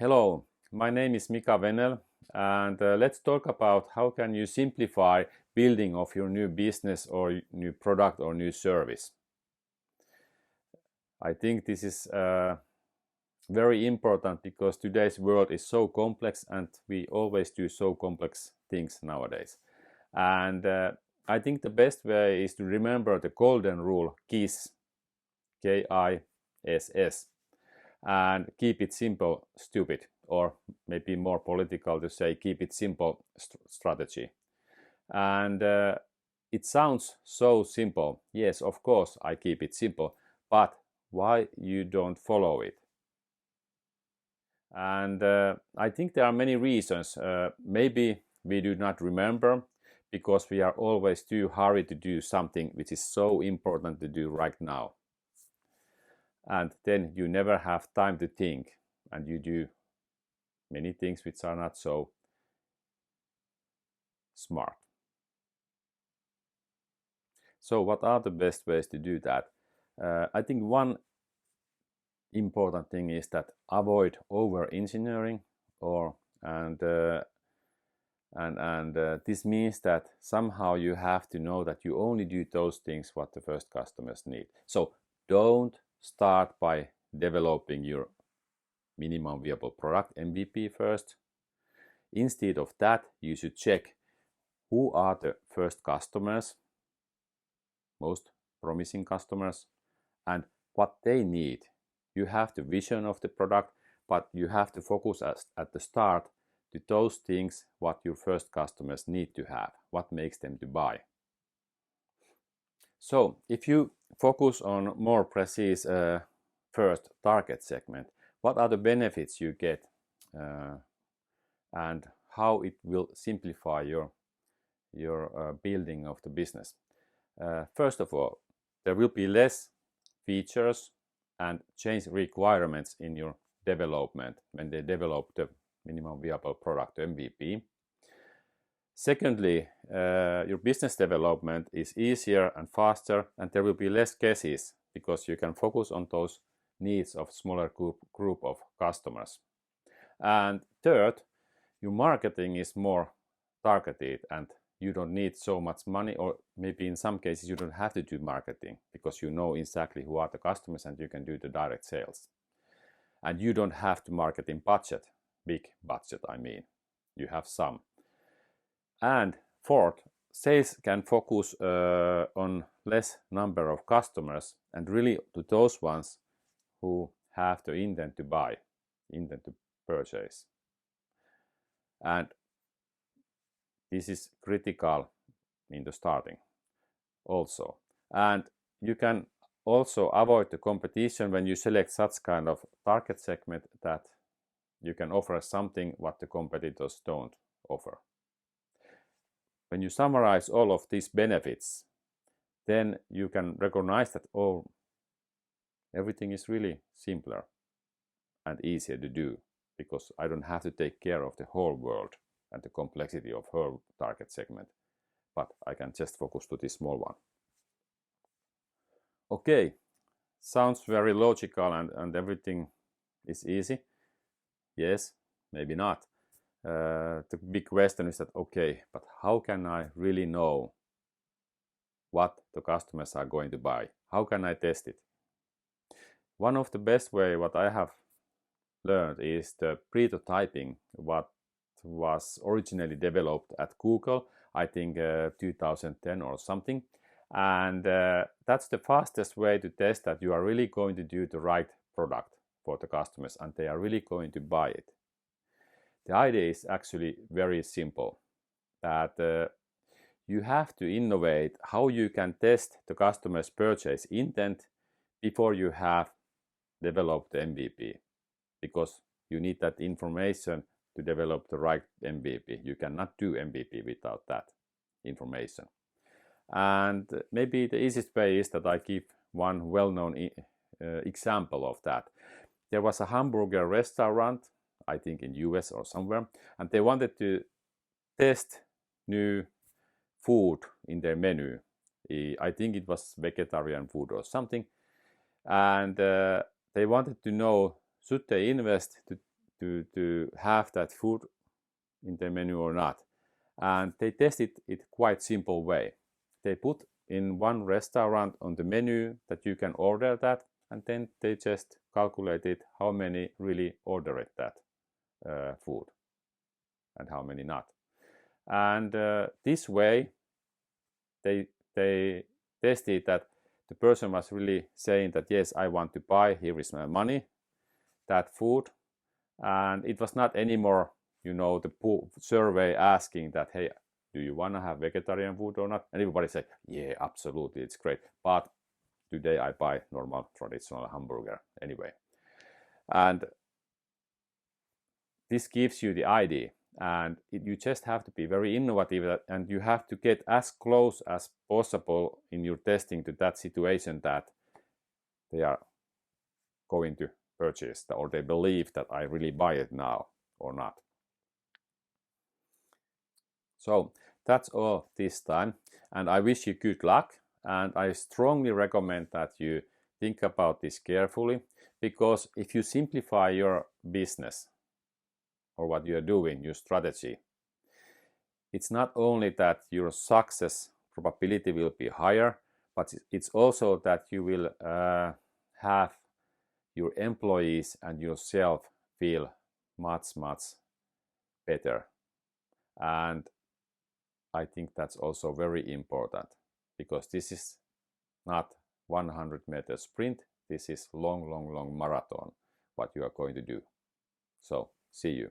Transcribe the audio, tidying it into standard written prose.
Hello, my name is Mika Wenell, and let's talk about how can you simplify building of your new business or new product or new service. I think this is very important because today's world is so complex and we always do so complex things nowadays. And I think the best way is to remember the golden rule KISS, Kiss, and keep it simple, stupid, or maybe more political to say keep it simple strategy. And it sounds so simple. Yes, of course I keep it simple, but why you don't follow it? And I think there are many reasons. Maybe we do not remember because we are always too hurried to do something which is so important to do right now. And then you never have time to think, and you do many things which are not so smart. So what are the best ways to do that? I think one important thing is that avoid over engineering, and this means that somehow you have to know that you only do those things what the first customers need. So don't start by developing your minimum viable product MVP first. Instead of that, you should check who are the first customers, most promising customers, and what they need. You have the vision of the product, but you have to focus at the start to those things what your first customers need to have, what makes them to buy. So if you focus on more precise first target segment, what are the benefits you get and how it will simplify your building of the business. First of all, there will be less features and change requirements in your development when they develop the minimum viable product MVP. Secondly, your business development is easier and faster, and there will be less guesses because you can focus on those needs of smaller group of customers. And third, your marketing is more targeted and you don't need so much money, or maybe in some cases you don't have to do marketing because you know exactly who are the customers and you can do the direct sales. And you don't have to marketing budget, big budget I mean, you have some. And fourth, sales can focus on less number of customers and really to those ones who have the intent to buy, intent to purchase. And this is critical in the starting also. And you can also avoid the competition when you select such kind of target segment that you can offer something what the competitors don't offer. When you summarize all of these benefits, then you can recognize that everything is really simpler and easier to do because I don't have to take care of the whole world and the complexity of her target segment, but I can just focus to this small one. Okay, sounds very logical and everything is easy. Yes, maybe not. The big question is that, okay, but how can I really know what the customers are going to buy? How can I test it? One of the best way what I have learned is the prototyping, what was originally developed at Google, I think 2010 or something. And that's the fastest way to test that you are really going to do the right product for the customers and they are really going to buy it. The idea is actually very simple, that you have to innovate how you can test the customer's purchase intent before you have developed the MVP, because you need that information to develop the right MVP. You cannot do MVP without that information. And maybe the easiest way is that I give one well-known example of that. There was a hamburger restaurant, I think in US or somewhere, and they wanted to test new food in their menu. I think it was vegetarian food or something. And they wanted to know, should they invest to to have that food in the menu or not. And they tested it quite simple way. They put in one restaurant on the menu that you can order that, and then they just calculated how many really ordered that food and how many not. And this way they tested that the person was really saying that yes, I want to buy, here is my money, that food. And it was not anymore, you know, the survey asking that, hey, do you want to have vegetarian food or not? And everybody said, yeah, absolutely, it's great, but today I buy normal traditional hamburger anyway. And this gives you the idea, and you just have to be very innovative, and you have to get as close as possible in your testing to that situation that they are going to purchase, or they believe that I really buy it now or not. So that's all this time, and I wish you good luck, and I strongly recommend that you think about this carefully, because if you simplify your business or what you are doing, your strategy, it's not only that your success probability will be higher, but it's also that you will have your employees and yourself feel much better. And I think that's also very important, because this is not 100-meter sprint, this is long marathon what you are going to do. So see you.